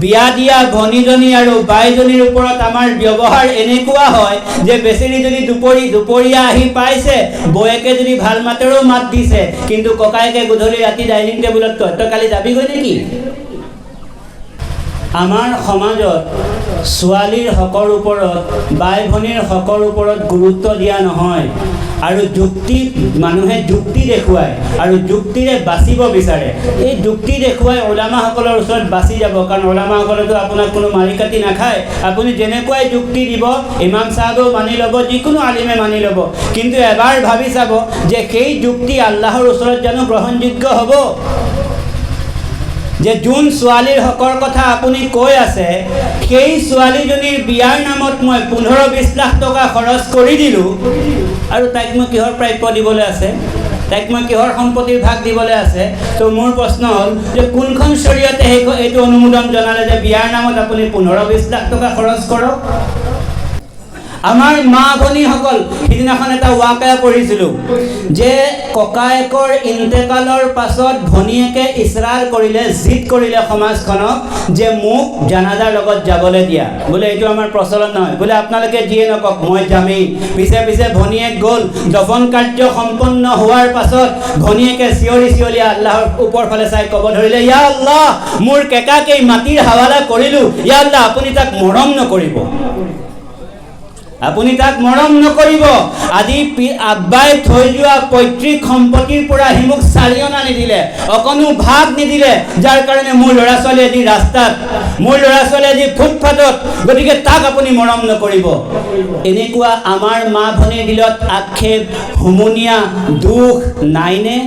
বিয়া দিয়া ভনীজনী আৰু বাইজনীৰ ওপৰত আমাৰ ব্যৱহাৰ এনেকুৱা হয় যে বেচেৰি যদি দুপৰীয়া আহি পাইছে, বৌয়েকে যদি ভাল মাতেৰেও মাত দিছে, কিন্তু ককায়েকে গধূলি ৰাতি ডাইনিং টেবুলত কয় তই কালি যাবিগৈ নেকি? আমাৰ সমাজত ছোৱালীৰ হকৰ ওপৰত, বাই ভনীৰ হকৰ ওপৰত গুৰুত্ব দিয়া নহয় আৰু মানুহে যুক্তি দেখুৱায় আৰু যুক্তিৰে বাচিব বিচাৰে। এই যুক্তি দেখুৱাই ওলামাসকলৰ ওচৰত বাচি যাব, কাৰণ ওলামাসকলেতো আপোনাক কোনো মাৰি কাটি নাখায়। আপুনি যেনেকুৱাই যুক্তি দিব ইমাম চাহাবেও মানি ল'ব, যিকোনো আলিমে মানি ল'ব, কিন্তু এবাৰ ভাবি চাব যে সেই যুক্তি আল্লাহৰ ওচৰত জানো গ্ৰহণযোগ্য হ'ব? যে যোন ছোৱালীৰ হকৰ কথা আপুনি কৈ আছে, সেই ছোৱালীজনীৰ বিয়াৰ নামত মই 15-20 লাখ টকা খৰচ কৰি দিলোঁ আৰু তাইক মই কিহৰ প্ৰাপ্য দিবলৈ আছে? তাইক মই কিহৰ সম্পত্তিৰ ভাগ দিবলৈ আছে? তো মোৰ প্ৰশ্ন হ'ল যে কোনখন শৰীয়তে এইটো অনুমোদন জনালে যে বিয়াৰ নামত আপুনি 15-20 লাখ টকা খৰচ কৰক? আমাৰ মা ভনীসকল, সিদিনাখন এটা ৱাকিয়া পঢ়িছিলোঁ যে ককায়েকৰ ইন্তেকালৰ পাছত ভনীয়েকে ইছৰাৰ কৰিলে, জিদ কৰিলে সমাজখনক যে মোক জানাজাৰ লগত যাবলৈ দিয়া। বোলে এইটো আমাৰ প্ৰচলন নহয়, বোলে আপোনালোকে যিয়ে নকওক মই যামেই। পিছে পিছে ভনীয়েক গ'ল। দফন কাৰ্য সম্পন্ন হোৱাৰ পাছত ভনীয়েকে চিঞৰি চিঞৰি আল্লাহৰ ওপৰ ফালে চাই ক'ব ধৰিলে, ইয়া আল্লাহ, মোৰ কেকাকেই মাটিৰ হাৱালা কৰিলোঁ, ইয়া আল্লাহ আপুনি তাক মৰম নকৰিব, আপুনি তাক মৰম নকৰিব। আজি আব্বাই থৈ যোৱা পৈতৃক সম্পত্তিৰ পৰা সি মোক 4 অনা নিদিলে, অকণো ভাগ নিদিলে, যাৰ কাৰণে মোৰ ল'ৰা ছোৱালী আজি ৰাস্তাত, মোৰ ল'ৰা ছোৱালী আজি ফুটপাথত, গতিকে তাক আপুনি মৰম নকৰিব। এনেকুৱা আমাৰ মা ভনীৰ দিলত আক্ষেপ, হুমুনিয়া, দুখ নাইনে?